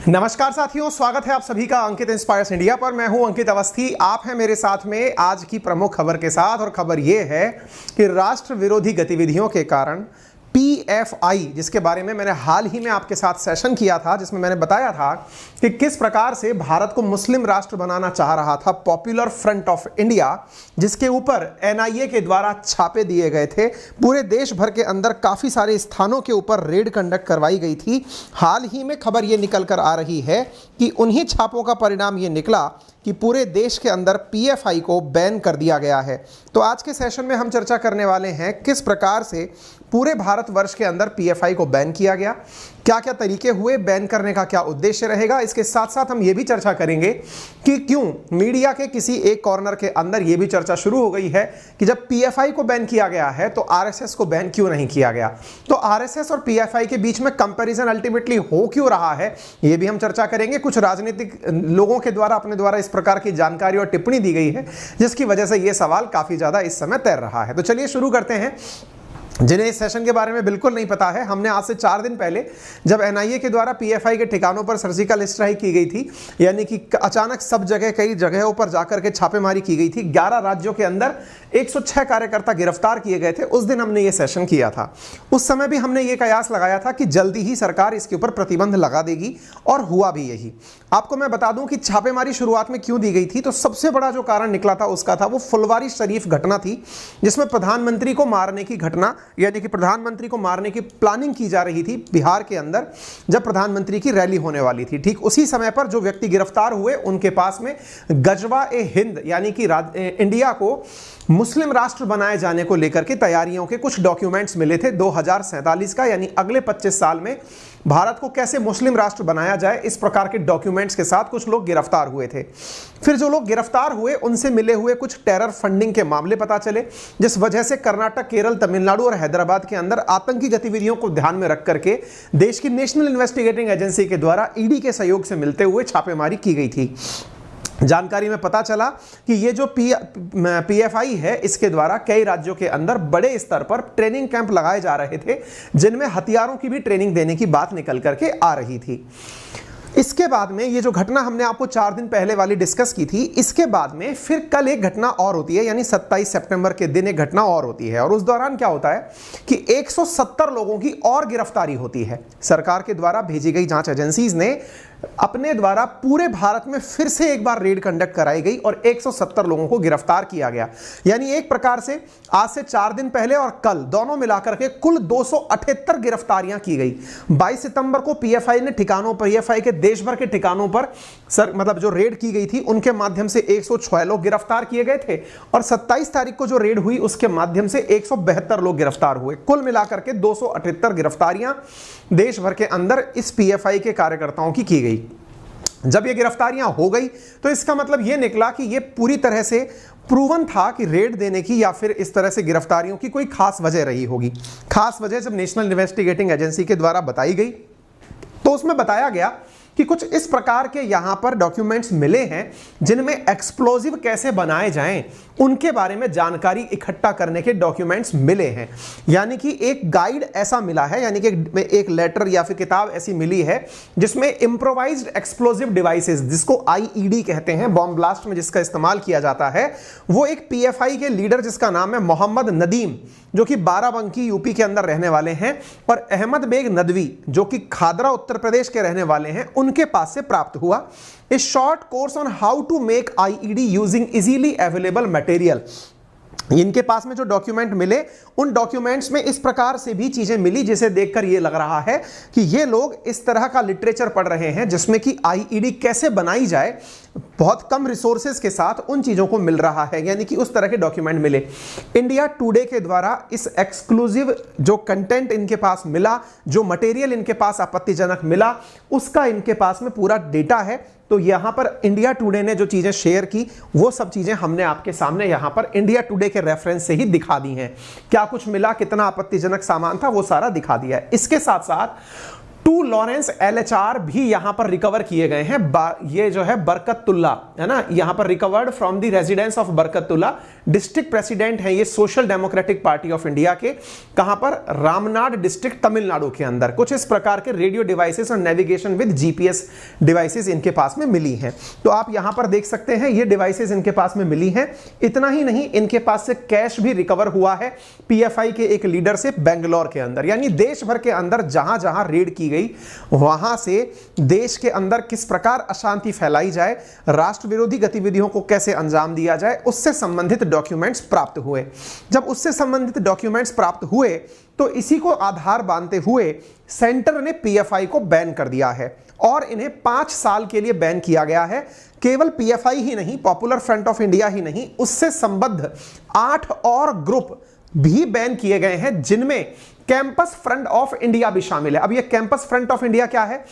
नमस्कार साथियों, स्वागत है आप सभी का अंकित इंस्पायर्स इंडिया पर। मैं हूं अंकित अवस्थी। आप हैं मेरे साथ में आज की प्रमुख खबर के साथ, और खबर यह है कि राष्ट्र विरोधी गतिविधियों के कारण PFI, जिसके बारे में मैंने हाल ही में आपके साथ सेशन किया था, जिसमें मैंने बताया था कि किस प्रकार से भारत को मुस्लिम राष्ट्र बनाना चाह रहा था पॉपुलर फ्रंट ऑफ इंडिया, जिसके ऊपर NIA के द्वारा छापे दिए गए थे। पूरे देश भर के अंदर काफ़ी सारे स्थानों के ऊपर रेड कंडक्ट करवाई गई थी। हाल ही में खबर ये निकल कर आ रही है कि उन्हीं छापों का परिणाम ये निकला कि पूरे देश के अंदर PFI को बैन कर दिया गया है। तो आज के सेशन में हम चर्चा करने वाले हैं किस प्रकार से पूरे भारतवर्ष के अंदर PFI को बैन किया गया, क्या क्या तरीके हुए, बैन करने का क्या उद्देश्य रहेगा। इसके साथ साथ हम ये भी चर्चा करेंगे कि क्यों मीडिया के किसी एक कॉर्नर के अंदर ये भी चर्चा शुरू हो गई है कि जब PFI को बैन किया गया है तो RSS को बैन क्यों नहीं किया गया। तो RSS और PFI के बीच में कंपैरिजन अल्टीमेटली हो क्यों रहा है, ये भी हम चर्चा करेंगे। कुछ राजनीतिक लोगों के द्वारा अपने द्वारा इस प्रकार की जानकारी और टिप्पणी दी गई है, जिसकी वजह से यह सवाल काफी ज्यादा इस समय तैर रहा है। तो चलिए शुरू करते हैं। जिन्हें इस सेशन के बारे में बिल्कुल नहीं पता है, हमने आज से 4 दिन पहले जब NIA के द्वारा PFI के ठिकानों पर सर्जिकल स्ट्राइक की गई थी, यानी कि अचानक सब जगह कई जगहों पर जाकर के छापेमारी की गई थी, 11 राज्यों के अंदर 106 कार्यकर्ता गिरफ्तार किए गए थे। उस दिन हमने ये सेशन किया था। उस समय भी हमने ये कयास लगाया था कि जल्दी ही सरकार इसके ऊपर प्रतिबंध लगा देगी, और हुआ भी यही। आपको मैं बता दूं कि छापेमारी शुरुआत में क्यों दी गई थी, तो सबसे बड़ा जो कारण निकला था उसका था वो फुलवारी शरीफ घटना थी, जिसमें प्रधानमंत्री को मारने की घटना, यानी कि प्रधानमंत्री को मारने की प्लानिंग की जा रही थी बिहार के अंदर, जब प्रधानमंत्री की रैली होने वाली थी। ठीक उसी समय पर जो व्यक्ति गिरफ्तार हुए उनके पास में गजवा ए हिंद, यानी कि इंडिया को मुस्लिम राष्ट्र बनाए जाने को लेकर के तैयारियों के कुछ डॉक्यूमेंट्स मिले थे 2047 का, यानी अगले 25 साल में भारत को कैसे मुस्लिम राष्ट्र बनाया जाए, इस प्रकार के डॉक्यूमेंट्स के साथ कुछ लोग गिरफ्तार हुए थे। फिर जो लोग गिरफ्तार हुए उनसे मिले हुए कुछ टेरर फंडिंग के मामले पता चले, जिस वजह से कर्नाटक, केरल, तमिलनाडु और हैदराबाद के अंदर आतंकी गतिविधियों को ध्यान में रख करके देश की नेशनल इन्वेस्टिगेटिंग एजेंसी के द्वारा ED के सहयोग से मिलते हुए छापेमारी की गई थी। जानकारी में पता चला कि ये जो PFI है, इसके द्वारा कई राज्यों के अंदर बड़े स्तर पर ट्रेनिंग कैंप लगाए जा रहे थे, जिनमें हथियारों की भी ट्रेनिंग देने की बात निकल करके आ रही थी। इसके बाद में ये जो घटना हमने आपको 4 दिन पहले वाली डिस्कस की थी, इसके बाद में फिर कल एक घटना और होती है, यानी 27 सितंबर के दिन एक घटना और होती है। और उस दौरान क्या होता है कि 170 लोगों की और गिरफ्तारी होती है। सरकार के द्वारा भेजी गई जांच एजेंसीज ने अपने द्वारा पूरे भारत में फिर से एक बार रेड कंडक्ट कराई गई और 170 लोगों को गिरफ्तार किया गया। यानी एक प्रकार से आज से 4 दिन पहले और कल दोनों मिलाकर के कुल 278 गिरफ्तारियां की गई। 22 सितंबर को PFI ने ठिकानों पर, PFI के देश भर के ठिकानों पर मतलब जो रेड की गई थी उनके माध्यम से 106 लोग गिरफ्तार किए गए थे, और 27 तारीख को जो रेड हुई उसके माध्यम से 172 लोग गिरफ्तार हुए। कुल मिलाकर के 278 गिरफ्तारियां देश भर के अंदर इस PFI के कार्यकर्ताओं की गई। जब ये गिरफ्तारियां हो गई तो इसका मतलब ये निकला कि ये पूरी तरह से प्रूवन था कि रेड देने की या फिर इस तरह से गिरफ्तारियों की कोई खास वजह रही होगी। खास वजह जब नेशनल इन्वेस्टिगेटिंग एजेंसी के द्वारा बताई गई तो उसमें बताया गया कि कुछ इस प्रकार के यहां पर डॉक्यूमेंट्स मिले हैं जिनमें एक्सप्लोजिव कैसे बनाए जाएं उनके बारे में जानकारी इकट्ठा करने के डॉक्यूमेंट्स मिले हैं। यानी कि एक गाइड ऐसा मिला है, यानी कि एक लेटर या फिर किताब ऐसी मिली है जिसमें इम्प्रोवाइज्ड एक्सप्लोजिव डिवाइसेस, जिसको IED कहते हैं, बॉम्ब ब्लास्ट में जिसका इस्तेमाल किया जाता है, वो एक PFI के लीडर जिसका नाम है मोहम्मद नदीम, जो कि बाराबंकी UP के अंदर रहने वाले हैं, और अहमद बेग नदवी जो कि खादरा उत्तर प्रदेश के रहने वाले हैं, उनके पास से प्राप्त हुआ। A short course on how to make IED using easily available material. इनके पास में जो डॉक्यूमेंट मिले उन डॉक्यूमेंट्स में इस प्रकार से भी चीजें मिली जिसे देखकर यह लग रहा है कि ये लोग इस तरह का लिटरेचर पढ़ रहे हैं जिसमें कि IED कैसे बनाई जाए बहुत कम रिसोर्सेज के साथ, उन चीजों को मिल रहा है। यानी कि उस तरह के डॉक्यूमेंट मिले। इंडिया टुडे के द्वारा इस एक्सक्लूसिव जो कंटेंट इनके पास मिला, जो मटेरियल इनके पास आपत्तिजनक मिला, उसका इनके पास में पूरा डेटा है। तो यहां पर इंडिया टुडे ने जो चीजें शेयर की वो सब चीजें हमने आपके सामने यहां पर इंडिया टुडे के रेफरेंस से ही दिखा दी हैं। क्या कुछ मिला, कितना आपत्तिजनक सामान था, वो सारा दिखा दिया है। इसके साथ साथ 2 लॉरेंस LHR भी यहां पर रिकवर किए गए हैं। ये जो है बरकतुल्ला है ना, यहां पर recovered from the residence of Barkatullah, district president है ये social democratic party of India के। कहां पर? रामनाड डिस्ट्रिक्ट, तमिलनाडु के अंदर। कुछ इस प्रकार के रेडियो डिवाइसेस और नेविगेशन विद GPS डिवाइसेस इनके पास में मिली हैं। तो आप यहां पर देख सकते हैं ये डिवाइसेस इनके पास में मिली हैं। इतना ही नहीं, इनके पास से कैश भी रिकवर हुआ है PFI के एक लीडर से बेंगलोर के अंदर। यानी देश भर के अंदर जहां जहां रेड की गई वहां से देश के अंदर किस प्रकार अशांति फैलाई जाए, राष्ट्र विरोधी गतिविधियों को कैसे अंजाम दिया जाए, उससे संबंधित डॉक्यूमेंट्स प्राप्त हुए। जब उससे संबंधित डॉक्यूमेंट्स प्राप्त हुए तो इसी को आधार मानते हुए सेंटर ने PFI को बैन कर दिया है और इन्हें 5 साल के लिए बैन किया गया है। केवल PFI ही नहीं, पॉपुलर फ्रंट ऑफ इंडिया ही नहीं, उससे संबद्ध 8 और ग्रुप भी बैन किए गए हैं, जिनमें कैंपस फ्रंट ऑफ इंडिया भी शामिल है। अब ये कैंपस फ्रंट ऑफ इंडिया क्या है?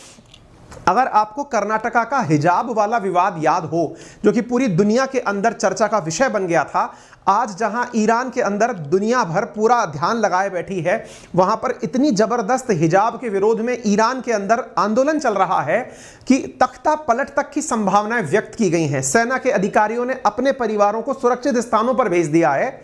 अगर आपको कर्नाटका का हिजाब वाला विवाद याद हो, जो कि पूरी दुनिया के अंदर चर्चा का विषय बन गया था, आज जहां ईरान के अंदर दुनिया भर पूरा ध्यान लगाए बैठी है, वहां पर इतनी जबरदस्त हिजाब के विरोध में ईरान के अंदर आंदोलन चल रहा है कि तख्ता पलट तक की संभावनाएं व्यक्त की गई हैं। सेना के अधिकारियों ने अपने परिवारों को सुरक्षित स्थानों पर भेज दिया है।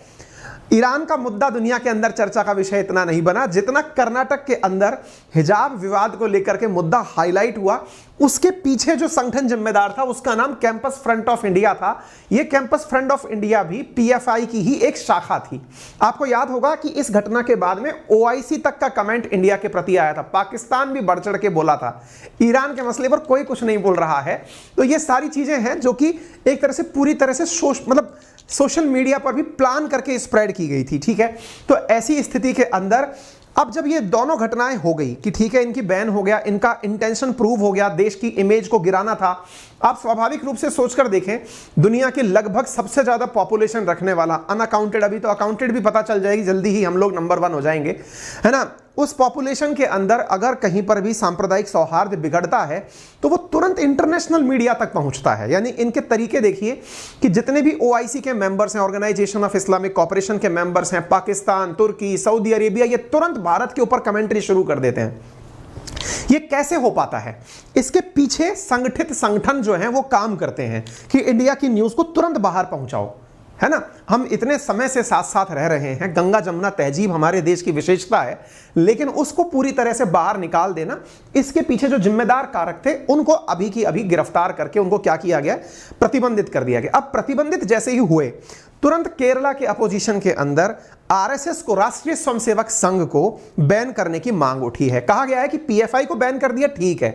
ईरान का मुद्दा दुनिया के अंदर चर्चा का विषय इतना नहीं बना जितना कर्नाटक के अंदर हिजाब विवाद को लेकर के मुद्दा हाईलाइट हुआ। उसके पीछे जो संगठन जिम्मेदार था उसका नाम कैंपस फ्रंट ऑफ इंडिया था। यह कैंपस फ्रंट ऑफ इंडिया भी PFI की ही एक शाखा थी। आपको याद होगा कि इस घटना के बाद में OIC तक का कमेंट इंडिया के प्रति आया था। पाकिस्तान भी बढ़ चढ़ के बोला था। ईरान के मसले पर कोई कुछ नहीं बोल रहा है। तो ये सारी चीजें हैं जो कि एक तरह से पूरी तरह से सोशल मीडिया पर भी प्लान करके स्प्रेड की गई थी। ठीक है, तो ऐसी स्थिति के अंदर अब जब ये दोनों घटनाएं हो गई कि ठीक है इनकी बैन हो गया, इनका इंटेंशन प्रूव हो गया, देश की इमेज को गिराना था। आप स्वाभाविक रूप से सोचकर देखें, दुनिया के लगभग सबसे ज्यादा पॉपुलेशन रखने वाला, अनअकाउंटेड, अभी तो अकाउंटेड भी पता चल जाएगी जल्दी ही, हम लोग नंबर 1 हो जाएंगे, है ना। उस पॉपुलेशन के अंदर अगर कहीं पर भी सांप्रदायिक सौहार्द बिगड़ता है तो वो तुरंत इंटरनेशनल मीडिया तक पहुंचता है। यानी इनके तरीके देखिए कि जितने भी OIC के मेंबर्स हैं, ऑर्गेनाइजेशन ऑफ इस्लामिक कोऑपरेशन के मेंबर्स हैं, पाकिस्तान, तुर्की, सऊदी अरेबिया, ये तुरंत भारत के ऊपर कमेंट्री शुरू कर देते हैं। ये कैसे हो पाता है? इसके पीछे संगठित संगठन जो हैं वो काम करते हैं कि इंडिया की न्यूज को तुरंत बाहर पहुंचाओ, है ना। हम इतने समय से साथ साथ रह रहे हैं, गंगा जमुना तहजीब हमारे देश की विशेषता है, लेकिन उसको पूरी तरह से बाहर निकाल देना, इसके पीछे जो जिम्मेदार कारक थे उनको अभी की अभी गिरफ्तार करके उनको क्या किया गया? प्रतिबंधित कर दिया गया। अब प्रतिबंधित जैसे ही हुए, तुरंत केरला के अपोजिशन के अंदर RSS को, राष्ट्रीय स्वयंसेवक संघ को बैन करने की मांग उठी है। कहा गया है कि PFI को बैन कर दिया, ठीक है,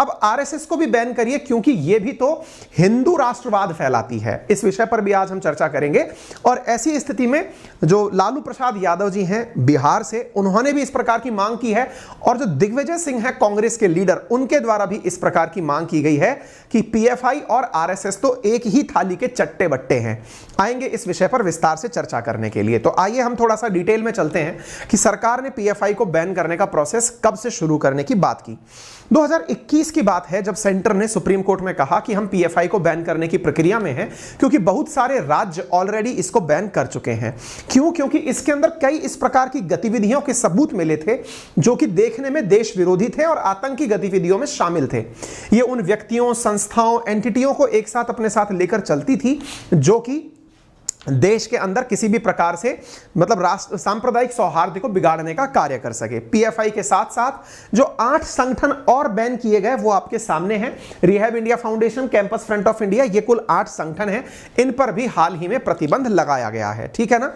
अब RSS को भी बैन करिए, क्योंकि यह भी तो हिंदू राष्ट्रवाद फैलाती है। इस विषय पर भी आज हम चर्चा करेंगे। और ऐसी स्थिति में जो लालू प्रसाद यादव जी हैं बिहार से, उन्होंने भी इस प्रकार की मांग की है, और जो दिग्विजय सिंह है कांग्रेस के लीडर, उनके द्वारा भी इस प्रकार की मांग की गई है कि PFI और RSS तो एक ही थाली के चट्टे बट्टे हैं। आएंगे इस विषय पर विस्तार से चर्चा करने के लिए। तो आइए हम थोड़ा सा डिटेल में चलते हैं कि सरकार ने PFI को बैन करने का प्रोसेस कब से शुरू करने की बात की। 2021 की बात है जब सेंटर ने सुप्रीम कोर्ट में कहा कि हम PFI को बैन करने की प्रक्रिया में हैं, क्योंकि बहुत सारे राज्य ऑलरेडी इसको बैन कर चुके हैं। क्यों? क्योंकि इसके अंदर कई इस प्रकार की गतिविधियों के सबूत मिले थे जो कि देखने में देश विरोधी थे और आतंकी गतिविधियों में शामिल थे। ये उन व्यक्तियों, संस्थाओं, एंटिटियों को एक साथ अपने साथ लेकर चलती थी जो कि देश के अंदर किसी भी प्रकार से राष्ट्र सांप्रदायिक सौहार्द को बिगाड़ने का कार्य कर सके। PFI के साथ साथ जो 8 संगठन और बैन किए गए वो आपके सामने हैं। Rehab India foundation, campus front of India, ये कुल 8 संगठन हैं। इन पर भी हाल ही में प्रतिबंध लगाया गया है। ठीक है ना।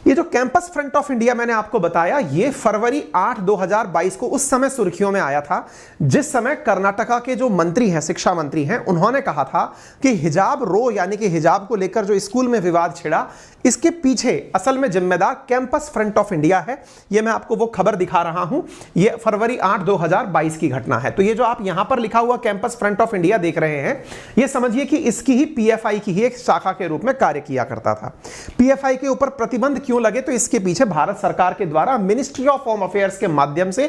ये जो कैंपस फ्रंट ऑफ इंडिया मैंने आपको बताया, ये फरवरी 8, 2022 को उस समय सुर्खियों में आया था जिस समय कर्नाटका के जो मंत्री हैं, शिक्षा मंत्री हैं, उन्होंने कहा था कि हिजाब रो यानी कि हिजाब को लेकर जो स्कूल में विवाद छिड़ा, इसके पीछे असल में जिम्मेदार कैंपस फ्रंट ऑफ इंडिया है। ये मैं आपको वो खबर दिखा रहा हूं, ये फरवरी 8, 2022 की घटना है। तो ये जो आप यहां पर लिखा हुआ कैंपस फ्रंट ऑफ इंडिया देख रहे हैं, ये समझिए कि इसकी ही PFI की ही एक शाखा के रूप में कार्य किया करता था। PFI के ऊपर प्रतिबंध क्यों क्यों लगे, तो इसके पीछे भारत सरकार के द्वारा मिनिस्ट्री ऑफ होम अफेयर्स के माध्यम से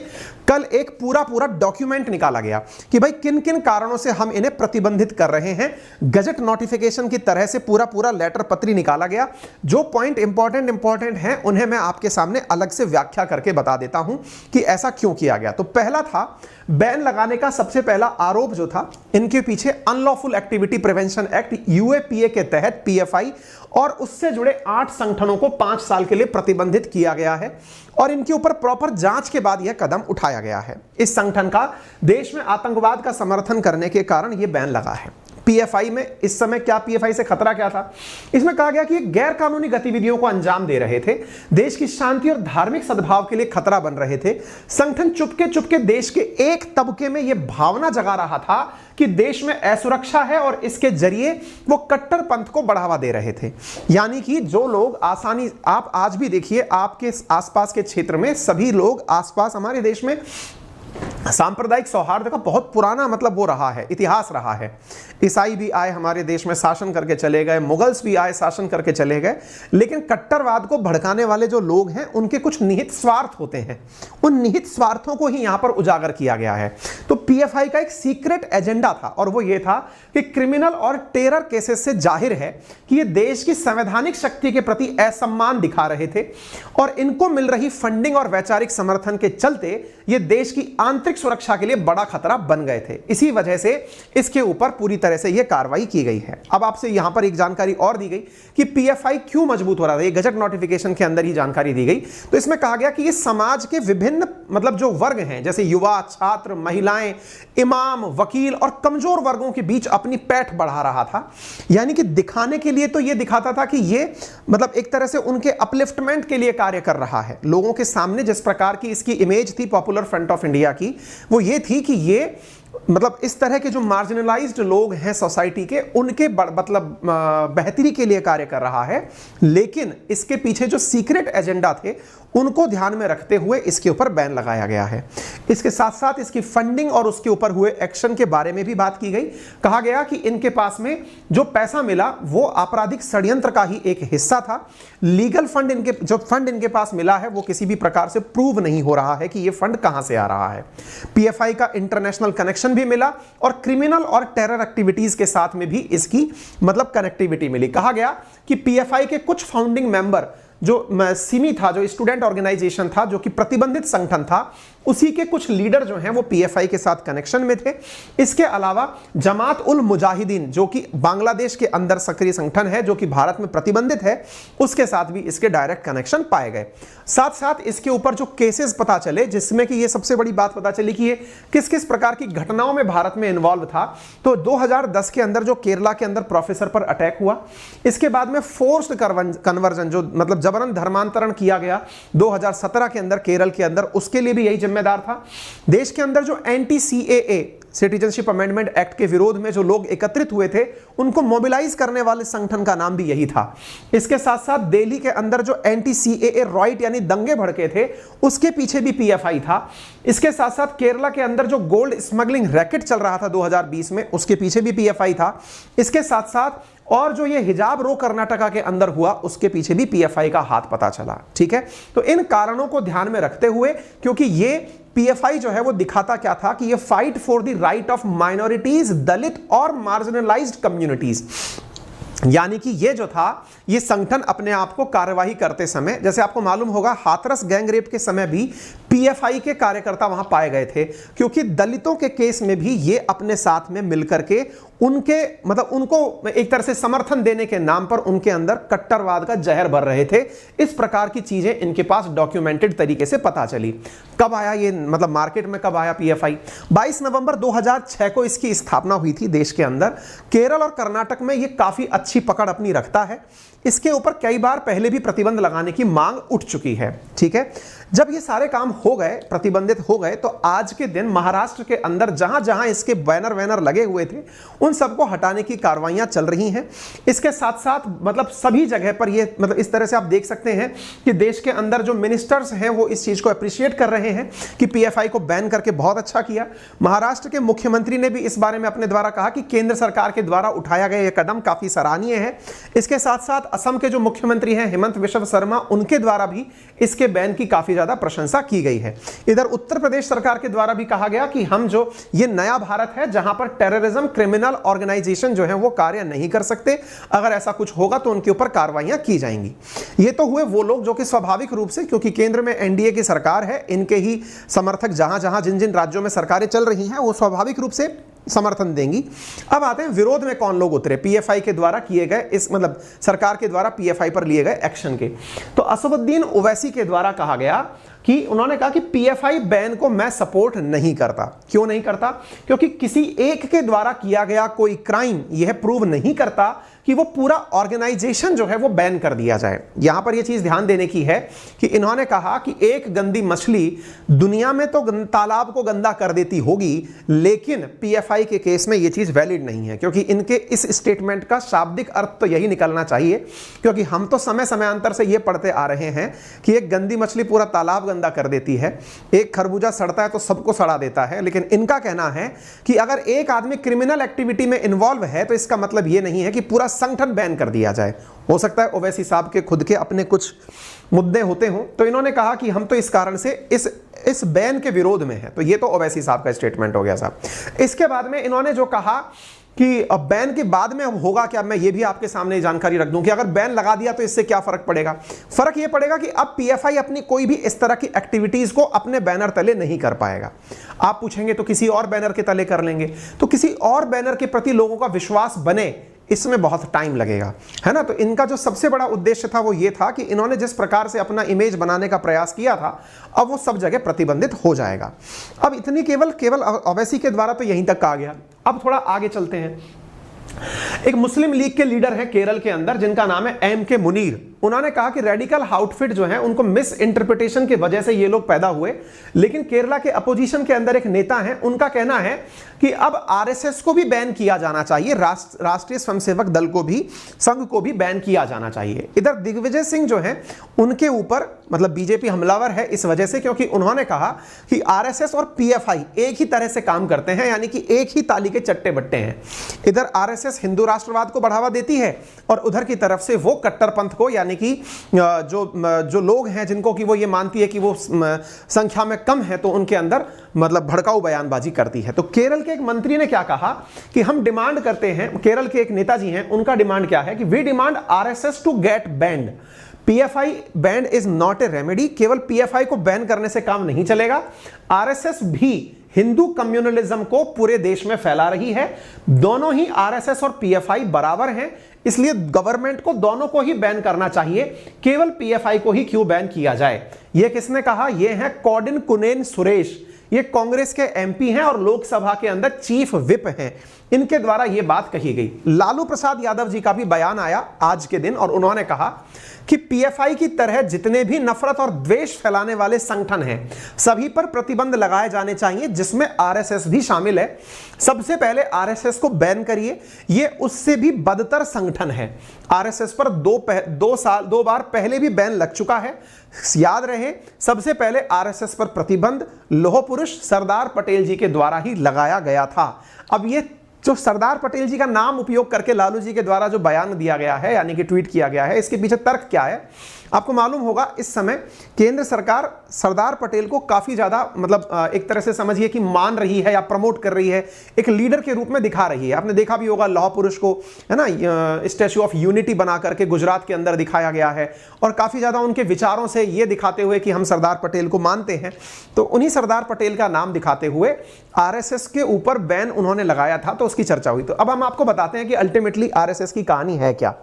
कल एक पूरा डॉक्यूमेंट निकाला गया कि भाई किन किन कारणों से हम इन्हें प्रतिबंधित कर रहे हैं। गजट नोटिफिकेशन की तरह से पूरा लेटर पत्री निकाला गया। जो पॉइंट इंपॉर्टेंट हैं उन्हें मैं आपके सामने अलग से व्याख्या करके बता देता हूं कि ऐसा क्यों किया गया। तो पहला था बैन लगाने का सबसे पहला आरोप जो था, इनके पीछे unlawful activity prevention act UAPA के तहत पीएफआई और उससे जुड़े 8 संगठनों को 5 साल के लिए प्रतिबंधित किया गया है और इनके ऊपर प्रॉपर जांच के बाद यह कदम उठाया गया है। इस संगठन का देश में आतंकवाद का समर्थन करने के कारण यह बैन लगा है। पीएफआई में इस समय क्या, पीएफआई से खतरा क्या था, इसमें कहा गया कि गैर कानूनी गतिविधियों को अंजाम दे रहे थे, देश की शांति और धार्मिक सद्भाव के लिए खतरा बन रहे थे। संगठन चुपके देश के एक तबके में यह भावना जगा रहा था कि देश में असुरक्षा है और इसके जरिए वो कट्टरपंथ को बढ़ावा दे रहे थे। यानी कि जो लोग आप आज भी देखिए आपके आसपास के क्षेत्र में सभी लोग आसपास हमारे देश में सांप्रदायिक सौहार्द का बहुत पुराना वो रहा है, इतिहास रहा है। ईसाई भी आए हमारे देश में, शासन करके चले गए, मुगल्स भी आए, शासन करके चले गए, लेकिन कट्टरवाद को भड़काने वाले जो लोग हैं उनके कुछ निहित स्वार्थ होते हैं। उन निहित स्वार्थों को ही यहां पर उजागर किया गया है। तो पीएफआई का एक सीक्रेट एजेंडा था और वो ये था कि क्रिमिनल और टेरर केसेस से जाहिर है कि ये देश की संवैधानिक शक्ति के प्रति असम्मान दिखा रहे थे और इनको मिल रही फंडिंग और वैचारिक समर्थन के चलते ये देश की आंतरिक सुरक्षा के लिए बड़ा खतरा बन गए थे। इसी वजह से इसके ऊपर पूरी तरह से यह कार्रवाई की गई है। अब आपसे यहां पर एक जानकारी और दी गई कि पीएफआई क्यों मजबूत हो रहा था, ये गजट नोटिफिकेशन के अंदर ही जानकारी दी गई। तो इसमें कहा गया कि ये समाज के विभिन्न जो वर्ग हैं, जैसे युवा, छात्र, महिलाएं, इमाम, वकील और कमजोर वर्गों के बीच अपनी पैठ बढ़ा रहा था। यानी कि दिखाने के लिए तो ये दिखाता था कि ये एक तरह से उनके अपलिफ्टमेंट के लिए कार्य कर रहा है। लोगों के सामने जिस प्रकार की इसकी इमेज थी पॉपुलर फ्रंट ऑफ इंडिया की, वो ये थी कि ये इस तरह के जो मार्जिनलाइज्ड लोग हैं सोसाइटी के, उनके बेहतरी के लिए कार्य कर रहा है। लेकिन इसके पीछे जो सीक्रेट एजेंडा थे उनको ध्यान में रखते हुए इसके ऊपर बैन लगाया गया है। इसके साथ साथ इसकी फंडिंग और उसके ऊपर हुए एक्शन के बारे में भी बात की गई। कहा गया कि इनके पास में जो पैसा मिला वो आपराधिक षड्यंत्र का ही एक हिस्सा था। लीगल फंड इनके पास मिला है वो किसी भी प्रकार से प्रूव नहीं हो रहा है कि ये फंड कहां से आ रहा है। पीएफआई का इंटरनेशनल कनेक्शन भी मिला और क्रिमिनल और टेरर एक्टिविटीज के साथ में भी इसकी कनेक्टिविटी मिली। कहा गया कि पीएफआई के कुछ फाउंडिंग मेंबर जो सिमी था, जो स्टूडेंट ऑर्गेनाइजेशन था, जो कि प्रतिबंधित संगठन था, उसी के कुछ लीडर जो हैं वो पीएफआई के साथ कनेक्शन में थे। इसके अलावा जमात उल मुजाहिदीन जो कि बांग्लादेश के अंदर सक्रिय संगठन है, जो कि भारत में प्रतिबंधित है, उसके साथ भी इसके डायरेक्ट कनेक्शन पाए गए। साथ साथ इसके ऊपर जो केसेस पता चले, जिसमें कि ये सबसे बड़ी बात पता चली कि ये किस किस प्रकार की घटनाओं में भारत में इन्वॉल्व था। तो 2010 के अंदर जो केरला के अंदर प्रोफेसर पर अटैक हुआ, इसके बाद में फोर्स्ड कन्वर्जन जो जबरन धर्मांतरण किया गया 2017 के अंदर केरल के अंदर, उसके लिए भी यही जिम्मेदार था। देश के अंदर जो anti CAA citizenship amendment act के विरोध में जो लोग एकत्रित हुए थे, उनको मोबिलाइज करने वाले संगठन का नाम भी यही था। इसके साथ साथ दिल्ली के अंदर जो एंटी सीएए राइट यानी दंगे भड़के थे, उसके पीछे भी पीएफआई था। इसके साथ साथ केरला के अंदर जो गोल्ड स्मगलिंग रैकेट चल रहा था 2020 में, उसके पीछे भी पीएफआई था। इसके साथ साथ और जो ये हिजाब रो कर्नाटका के अंदर हुआ, उसके पीछे भी पीएफआई का हाथ पता चला। ठीक है, तो इन कारणों को ध्यान में रखते हुए, क्योंकि ये पीएफआई जो है वो दिखाता क्या था कि ये fight for the right of minorities, Dalit और मार्जिनलाइज्ड कम्युनिटीज, यानी कि ये जो था ये संगठन अपने आप को कार्यवाही करते समय, जैसे आपको मालूम होगा हाथरस गैंग रेप के समय भी पीएफआई के कार्यकर्ता वहां पाए गए थे, क्योंकि दलितों के केस में भी ये अपने साथ में मिलकर के उनके उनको एक तरह से समर्थन देने के नाम पर उनके अंदर कट्टरवाद का जहर भर रहे थे। इस प्रकार की चीजें इनके पास डॉक्यूमेंटेड तरीके से पता चली। कब आया ये मार्केट में कब आया पीएफआई? 22 नवंबर 2006 को इसकी स्थापना हुई थी देश के अंदर। केरल और कर्नाटक में ये काफी अच्छी पकड़ अपनी रखता है। इसके ऊपर कई बार पहले भी प्रतिबंध लगाने की मांग उठ चुकी है। ठीक है, जब ये सारे काम हो गए, प्रतिबंधित हो गए, तो आज के दिन महाराष्ट्र के अंदर जहां जहां इसके बैनर लगे हुए थे, उन सबको हटाने की कार्रवाइयां चल रही हैं। इसके साथ साथ सभी जगह पर ये इस तरह से आप देख सकते हैं कि देश के अंदर जो मिनिस्टर्स हैं वो इस चीज को अप्रिशिएट कर रहे हैं कि पीएफआई को बैन करके बहुत अच्छा किया। महाराष्ट्र के मुख्यमंत्री ने भी इस बारे में अपने द्वारा कहा कि केंद्र सरकार के द्वारा उठाया गया यह कदम काफी सराहनीय है। इसके साथ साथ असम के जो मुख्यमंत्री हैं हेमंत बिश्व शर्मा, उनके द्वारा भी इसके बैन की काफी ज्यादा प्रशंसा की गई है। इधर उत्तर प्रदेश सरकार के द्वारा भी कहा गया कि हम जो ये नया भारत है जहां पर टेररिज्म क्रिमिनल ऑर्गेनाइजेशन जो है वो कार्य नहीं कर सकते, अगर ऐसा कुछ होगा तो उनके ऊपर कार्रवाइयां की जाएंगी। ये तो हुए वो लोग जो कि स्वाभाविक रूप से, क्योंकि केंद्र में एनडीए की सरकार है, इनके ही समर्थक जहां जहां जिन जिन राज्यों में सरकारें चल रही हैं वो स्वाभाविक रूप से समर्थन देंगी। अब आते हैं विरोध में कौन लोग उतरे पीएफआई के द्वारा किए गए इस मतलब सरकार के द्वारा पीएफआई पर लिए गए एक्शन के। तो असदुद्दीन ओवैसी के द्वारा कहा गया कि उन्होंने कहा कि पीएफआई बैन को मैं सपोर्ट नहीं करता। क्यों नहीं करता? क्योंकि किसी एक के द्वारा किया गया कोई क्राइम यह प्रूव नहीं करता कि वो पूरा ऑर्गेनाइजेशन जो है वो बैन कर दिया जाए। यहां पर यह चीज ध्यान देने की है कि इन्होंने कहा कि एक गंदी मछली दुनिया में तो तालाब को गंदा कर देती होगी, लेकिन पीएफआई के केस में यह चीज वैलिड नहीं है, क्योंकि इनके इस स्टेटमेंट का शाब्दिक अर्थ तो यही निकलना चाहिए, क्योंकि हम तो समय समयांतर से यह पढ़ते आ रहे हैं कि एक गंदी मछली पूरा तालाब गंदा कर देती है, एक खरबूजा सड़ता है तो सबको सड़ा देता है। लेकिन इनका कहना है कि अगर एक आदमी क्रिमिनल एक्टिविटी में इन्वॉल्व है तो इसका मतलब यह नहीं है कि पूरा संगठन बैन कर दिया जाए। हो सकता है ओवैसी साहब के खुद के अपने कुछ मुद्दे होते हों, तो इन्होंने कहा कि हम तो इस कारण से इस बैन के विरोध में है। तो ये तो ओवैसी साहब का स्टेटमेंट हो गया साहब। इसके बाद में इन्होंने जो कहा कि अब बैन के बाद में होगा क्या, मैं ये भी आपके सामने जानकारी रख दूं कि अगर बैन लगा दिया तो इससे क्या फर्क पड़ेगा। फर्क ये पड़ेगा कि अब पीएफआई अपनी कोई भी इस तरह की एक्टिविटीज को अपने बैनर तले नहीं कर पाएगा। आप पूछेंगे तो किसी और बैनर के तले कर लेंगे, तो किसी और बैनर के प्रति लोगों का विश्वास बने इसमें बहुत टाइम लगेगा, है ना। तो इनका जो सबसे बड़ा उद्देश्य था वो ये था कि इन्होंने जिस प्रकार से अपना इमेज बनाने का प्रयास किया था अब वो सब जगह प्रतिबंधित हो जाएगा। अब इतनी केवल ओवैसी के द्वारा तो यहीं तक कहा गया। अब थोड़ा आगे चलते हैं। एक मुस्लिम लीग के लीडर हैं केरल के अंदर जिनका नाम है एम.के. मुनीर। उन्होंने कहा कि रेडिकल आउटफिट जो है उनको मिस इंटरप्रिटेशन की वजह से ये लोग पैदा हुए, लेकिन केरला के अपोजिशन के अंदर एक नेता हैं, उनका कहना है कि अब आरएसएस को भी बैन किया जाना चाहिए, राष्ट्रीय स्वयंसेवक दल को भी, संघ को भी बैन किया जाना चाहिए। इधर दिग्विजय सिंह जो है उनके ऊपर मतलब बीजेपी हमलावर है इस वजह से क्योंकि उन्होंने कहा कि आरएसएस और पीएफआई एक ही तरह से काम करते हैं, यानी कि एक ही ताली के चट्टे बट्टे हैं। इधर आरएसएस हिंदू राष्ट्रवाद को बढ़ावा देती है और उधर की तरफ से वो कट्टरपंथ को, यानी कि जो लोग हैं जिनको कि वो ये मानती है कि वो संख्या में कम है तो उनके अंदर मतलब भड़काऊ बयानबाजी करती है। तो केरल के एक मंत्री ने क्या कहा कि हम डिमांड करते हैं, केरल के एक नेताजी हैं, उनका डिमांड क्या है कि we demand RSS to get banned. PFI banned is not a remedy. केवल पीएफआई को बैन करने से काम नहीं चलेगा, आरएसएस भी हिंदू कम्युनलिज्म को पूरे देश में फैला रही है। दोनों ही आरएसएस और पीएफआई बराबर हैं, इसलिए गवर्नमेंट को दोनों को ही बैन करना चाहिए, केवल पीएफआई को ही क्यों बैन किया जाए। यह किसने कहा? यह है कोडिन कुनेन सुरेश, ये कांग्रेस के एमपी हैं और लोकसभा के अंदर चीफ विप हैं। इनके द्वारा यह बात कही गई। लालू प्रसाद यादव जी का भी बयान आया आज के दिन और उन्होंने कहा कि पीएफआई की तरह जितने भी नफरत और द्वेष फैलाने वाले संगठन हैं सभी पर प्रतिबंध लगाए जाने चाहिए, जिसमें आरएसएस भी शामिल है। सबसे पहले आरएसएस को बैन करिए, यह उससे भी बदतर संगठन है। आरएसएस पर दो बार पहले भी बैन लग चुका है। याद रहे, सबसे पहले आरएसएस पर प्रतिबंध लौह पुरुष सरदार पटेल जी के द्वारा ही लगाया गया था। अब ये जो सरदार पटेल जी का नाम उपयोग करके लालू जी के द्वारा जो बयान दिया गया है, यानी कि ट्वीट किया गया है, इसके पीछे तर्क क्या है आपको मालूम होगा। इस समय केंद्र सरकार सरदार पटेल को काफी ज्यादा मतलब एक तरह से समझिए कि मान रही है या प्रमोट कर रही है, एक लीडर के रूप में दिखा रही है। आपने देखा भी होगा लौह पुरुष को, है ना, स्टैच्यू ऑफ यूनिटी बना करके गुजरात के अंदर दिखाया गया है और काफी ज्यादा उनके विचारों से ये दिखाते हुए कि हम सरदार पटेल को मानते हैं। तो उन्हीं सरदार पटेल का नाम दिखाते हुए आरएसएस के ऊपर बैन उन्होंने लगाया था, तो उसकी चर्चा हुई। तो अब हम आपको बताते हैं कि अल्टीमेटली आरएसएस की कहानी है क्या।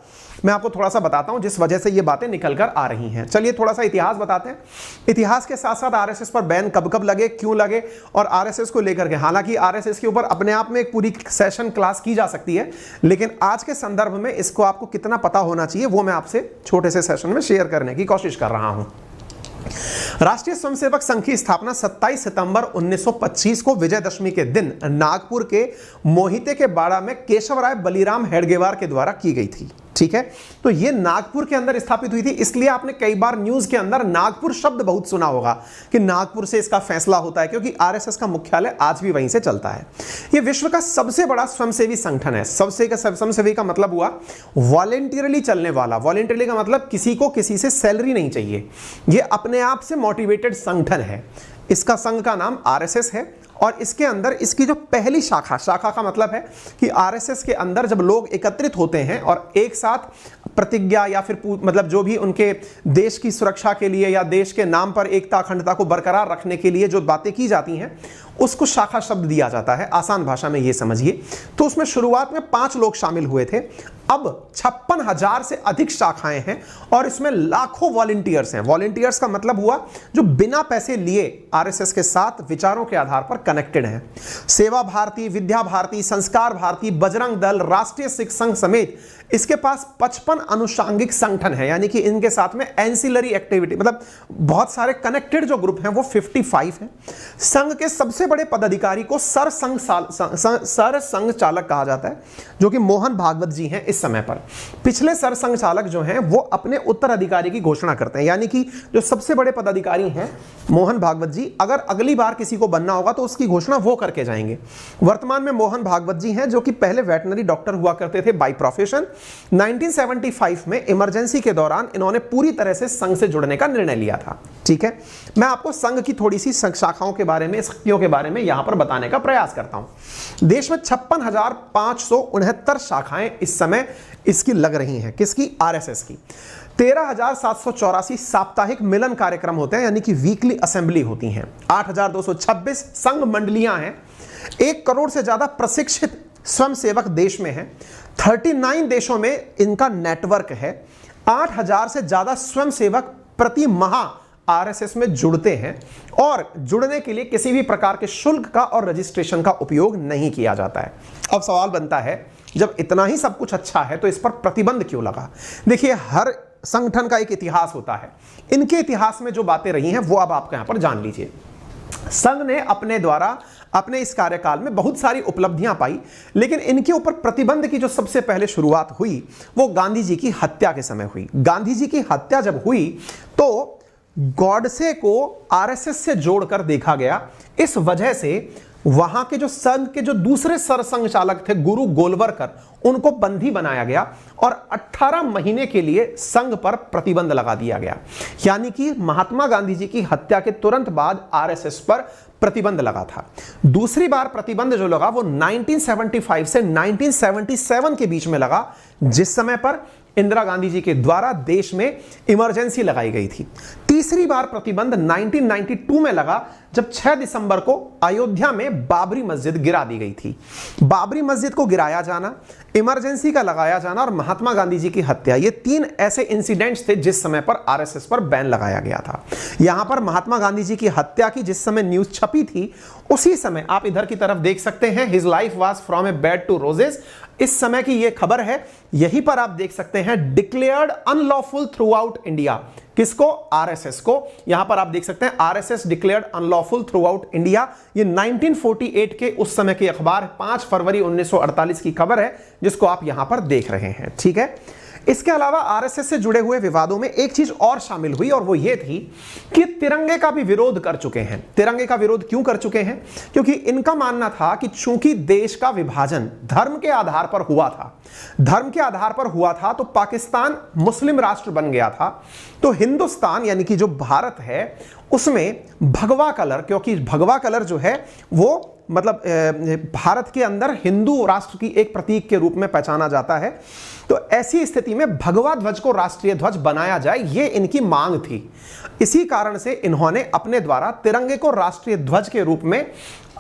मैं आपको थोड़ा सा बताता हूं जिस वजह से ये बातें निकल कर आ रही हैं। चलिए थोड़ा सा इतिहास बताते हैं। इतिहास के साथ साथ आरएसएस पर बैन कब कब लगे, क्यों लगे और आरएसएस को लेकर के, हालांकि आरएसएस के ऊपर अपने आप में एक पूरी सेशन क्लास की जा सकती है, लेकिन आज के संदर्भ में इसको आपको कितना पता होना चाहिए वो मैं आपसे छोटे से सेशन में शेयर करने की कोशिश कर रहा हूं। राष्ट्रीय स्वयंसेवक संघ की स्थापना 27 सितंबर 1925 को विजयदशमी के दिन नागपुर के मोहिते के बाड़ा में केशवराय बलिराम हेडगेवार के द्वारा की गई थी। ठीक है, तो ये नागपुर के अंदर स्थापित हुई थी, इसलिए आपने कई बार न्यूज के अंदर नागपुर शब्द बहुत सुना होगा कि नागपुर से इसका फैसला होता है, क्योंकि आरएसएस का मुख्यालय आज भी वहीं से चलता है। ये विश्व का सबसे बड़ा स्वयंसेवी संगठन है। स्वयंसेवी का मतलब हुआ वॉलेंटियरली चलने वाला। वॉलेंटियरली का मतलब किसी को किसी से सैलरी नहीं चाहिए, ये अपने आप से मोटिवेटेड संगठन है। इसका संघ का नाम आरएसएस है और इसके अंदर इसकी जो पहली शाखा का मतलब है कि आरएसएस के अंदर जब लोग एकत्रित होते हैं और एक साथ प्रतिज्ञा या फिर मतलब जो भी उनके देश की सुरक्षा के लिए या देश के नाम पर एकता अखंडता को बरकरार रखने के लिए जो बातें की जाती हैं उसको शाखा शब्द दिया जाता है। आसान भाषा में ये समझिए। तो उसमें शुरुआत में 5 लोग शामिल हुए थे, अब 56,000 से अधिक शाखाएं हैं और इसमें लाखों वॉलंटियर्स हैं। वॉलंटियर्स का मतलब हुआ जो बिना पैसे लिए आरएसएस के साथ विचारों के आधार पर कनेक्टेड हैं। सेवा भारती, विद्या भारती, संस्कार भारती, बजरंग दल, राष्ट्रीय सिख संघ समेत इसके पास 55 अनुषांगिक संगठन है, यानी कि इनके साथ में एंसिलरी एक्टिविटी मतलब बहुत सारे कनेक्टेड जो ग्रुप हैं वो 55 हैं। संघ के सबसे बड़े पदाधिकारी को सर संघ चालक कहा जाता है, जो कि मोहन भागवत जी हैं इस समय पर। पिछले सर संघ चालक जो हैं वो अपने उत्तराधिकारी की घोषणा करते हैं, यानी कि जो सबसे बड़े पदाधिकारी हैं मोहन भागवत जी, अगर अगली बार किसी को बनना होगा तो उसकी घोषणा वो करके जाएंगे। वर्तमान में मोहन भागवत जी हैं, जो कि पहले वेटनरी डॉक्टर हुआ करते थे बाय प्रोफेशन। 1975 में इमरजेंसी के दौरान इन्होंने पूरी तरह से संघ से जुड़ने का निर्णय लिया था। ठीक है, मैं आपको संघ की थोड़ी सी शाखाओं के बारे में, शक्तियों के बारे में यहां पर बताने का प्रयास करता हूं। देश में 56,569 शाखाएं इस समय इसकी लग रही हैं। किसकी? आरएसएस की। 13,784 साप्ताहिक मिलन कार्यक्रम होते हैं, यानी कि वीकली असेंबली होती हैं। 8,226 संघ मंडलियां हैं। 1 करोड़ से ज्यादा प्रशिक्षित स्वयंसेवक देश में हैं। 39 देशों में इनका नेटवर्क है। 8,000 से ज्यादा स्वयंसेवक प्रति माह आरएसएस में जुड़ते हैं और जुड़ने के लिए किसी भी प्रकार के शुल्क का और रजिस्ट्रेशन का उपयोग नहीं किया जाता है। अब सवाल बनता है, जब इतना ही सब कुछ अच्छा है तो इस पर प्रतिबंध क्यों लगा? देखिए, हर संगठन का एक इतिहास होता है। इनके इतिहास में जो बातें रही हैं वो अब आप यहां पर जान लीजिए। संघ ने अपने द्वारा अपने इस कार्यकाल में बहुत सारी उपलब्धियां पाई, लेकिन इनके ऊपर प्रतिबंध की जो सबसे पहले शुरुआत हुई वो गांधी जी की हत्या के समय हुई। गांधी जी की हत्या जब हुई तो गॉडसे को आरएसएस से जोड़कर देखा गया। इस वजह से वहां के जो संघ के जो दूसरे सरसंघ चालक थे गुरु गोलवरकर, उनको बंदी बनाया गया और 18 महीने के लिए संघ पर प्रतिबंध लगा दिया गया। यानी कि महात्मा गांधी जी की हत्या के तुरंत बाद आरएसएस पर प्रतिबंध लगा था। दूसरी बार प्रतिबंध जो लगा वो 1975 से 1977 के बीच में लगा, जिस समय पर इंदिरा गांधी जी के द्वारा देश में इमरजेंसी लगाई गई थी। तीसरी बार प्रतिबंध 1992 में लगा, जब 6 दिसंबर को अयोध्या में बाबरी मस्जिद गिरा दी गई थी। बाबरी मस्जिद को गिराया जाना, इमरजेंसी का लगाया जाना और महात्मा गांधी जी की हत्या, ये 3 ऐसे इंसिडेंट्स थे जिस समय पर आरएसएस पर बैन लगाया गया था। यहां पर महात्मा गांधी जी की हत्या की जिस समय न्यूज छपी थी, उसी समय आप इधर की तरफ देख सकते हैं, his life was from a bed to roses. इस समय की यह खबर है। यहीं पर आप देख सकते हैं, declared unlawful through out India. किसको? आरएसएस को। यहां पर आप देख सकते हैं, RSS declared unlawful through out India. ये 1948 के उस समय के अखबार 5 फरवरी 1948 की खबर है, जिसको आप यहां पर देख रहे हैं। ठीक है, इसके अलावा आरएसएस से जुड़े हुए विवादों में एक चीज और शामिल हुई और वो ये थी कि तिरंगे का भी विरोध कर चुके हैं। तिरंगे का विरोध क्यों कर चुके हैं? क्योंकि इनका मानना था कि चूंकि देश का विभाजन धर्म के आधार पर हुआ था, धर्म के आधार पर हुआ था, तो पाकिस्तान मुस्लिम राष्ट्र बन गया था, तो हिंदुस्तान यानी कि जो भारत है उसमें भगवा कलर, क्योंकि भगवा कलर जो है वो मतलब भारत के अंदर हिंदू राष्ट्र की एक प्रतीक के रूप में पहचाना जाता है, तो ऐसी स्थिति में भगवा ध्वज को राष्ट्रीय ध्वज बनाया जाए, ये इनकी मांग थी। इसी कारण से इन्होंने अपने द्वारा तिरंगे को राष्ट्रीय ध्वज के रूप में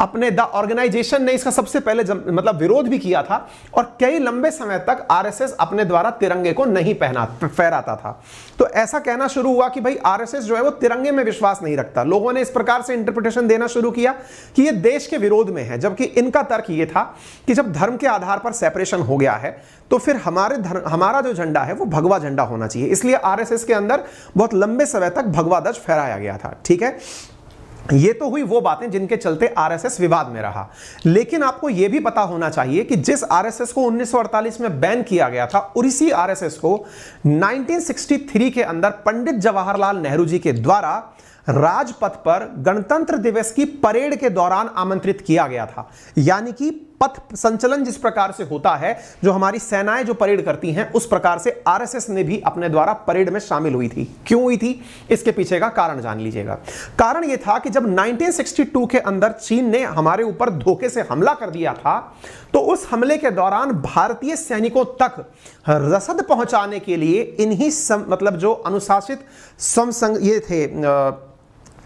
अपने द ऑर्गेनाइजेशन ने इसका सबसे पहले मतलब विरोध भी किया था और कई लंबे समय तक आरएसएस अपने द्वारा तिरंगे को नहीं फहराता था। तो ऐसा कहना शुरू हुआ कि भाई आरएसएस जो है वो तिरंगे में विश्वास नहीं रखता। लोगों ने इस प्रकार से इंटरप्रिटेशन देना शुरू किया कि ये देश के विरोध में है, जबकि इनका तर्क ये था कि जब धर्म के आधार पर सेपरेशन हो गया है तो फिर हमारा जो झंडा है वो भगवा झंडा होना चाहिए। इसलिए आरएसएस के अंदर बहुत लंबे समय तक भगवा ध्वज फहराया गया था। ठीक है, ये तो हुई वो बातें जिनके चलते आरएसएस विवाद में रहा। लेकिन आपको यह भी पता होना चाहिए कि जिस आरएसएस को 1948 में बैन किया गया था, उसी आरएसएस को 1963 के अंदर पंडित जवाहरलाल नेहरू जी के द्वारा राजपथ पर गणतंत्र दिवस की परेड के दौरान आमंत्रित किया गया था। यानी कि पथ संचलन जिस प्रकार से होता है, जो हमारी सेनाएं जो परेड करती हैं, उस प्रकार से आरएसएस ने भी अपने द्वारा परेड में शामिल हुई थी। क्यों हुई थी, इसके पीछे का कारण जान लीजिएगा। कारण यह था कि जब 1962 के अंदर चीन ने हमारे ऊपर धोखे से हमला कर दिया था, तो उस हमले के दौरान भारतीय सैनिकों तक रसद पहुंचाने के लिए इन्हीं मतलब जो अनुशासित समसंघ ये थे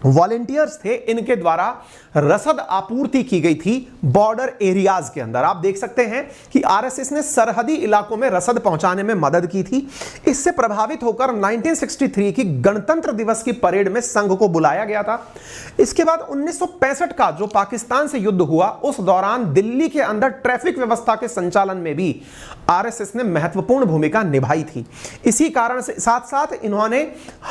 वॉलेंटियर्स थे, इनके द्वारा रसद आपूर्ति की गई थी बॉर्डर एरियाज के अंदर। आप देख सकते हैं कि आरएसएस ने सरहदी इलाकों में रसद पहुंचाने में मदद की थी। इससे प्रभावित होकर 1963 की गणतंत्र दिवस की परेड में संघ को बुलाया गया था। इसके बाद 1965 का जो पाकिस्तान से युद्ध हुआ, उस दौरान दिल्ली के अंदर ट्रैफिक व्यवस्था के संचालन में भी आरएसएस ने महत्वपूर्ण भूमिका निभाई थी। इसी कारण से साथ साथ इन्होंने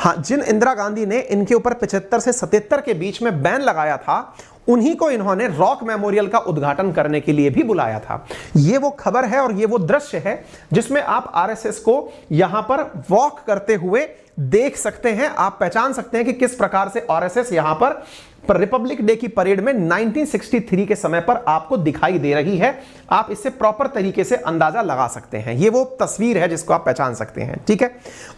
जिन इंदिरा गांधी ने इनके ऊपर 75 से 77 के बीच में बैन लगाया था, उन्हीं को इन्होंने रॉक मेमोरियल का उद्घाटन करने के लिए भी बुलाया था। ये वो खबर है और ये वो दृश्य है जिसमें आप आरएसएस को यहां पर वॉक करते हुए देख सकते हैं। आप पहचान सकते हैं कि किस प्रकार से आरएसएस यहां पर रिपब्लिक डे की परेड में 1963 के समय पर आपको दिखाई दे रही है। आप इससे प्रॉपर तरीके से अंदाजा लगा सकते हैं। ये वो तस्वीर है जिसको आप पहचान सकते हैं। ठीक है,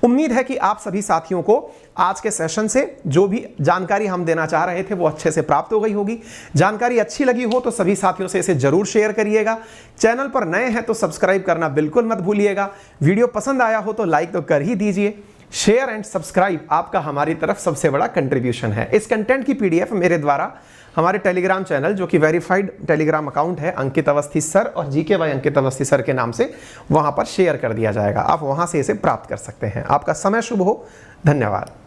उम्मीद है कि आप सभी साथियों को आज के सेशन से जो भी जानकारी हम देना चाह रहे थे वो अच्छे से प्राप्त हो गई होगी। जानकारी अच्छी लगी हो तो सभी साथियों से इसे जरूर शेयर करिएगा। चैनल पर नए हैं तो सब्सक्राइब करना बिल्कुल मत भूलिएगा। वीडियो पसंद आया हो तो लाइक तो कर ही दीजिए। शेयर एंड सब्सक्राइब आपका हमारी तरफ सबसे बड़ा कंट्रीब्यूशन है। इस कंटेंट की पीडीएफ मेरे द्वारा हमारे टेलीग्राम चैनल, जो कि वेरीफाइड टेलीग्राम अकाउंट है अंकित अवस्थी सर और GK by Ankit Awasthi sir के नाम से, वहां पर शेयर कर दिया जाएगा। आप वहां से इसे प्राप्त कर सकते हैं। आपका समय शुभ हो। धन्यवाद।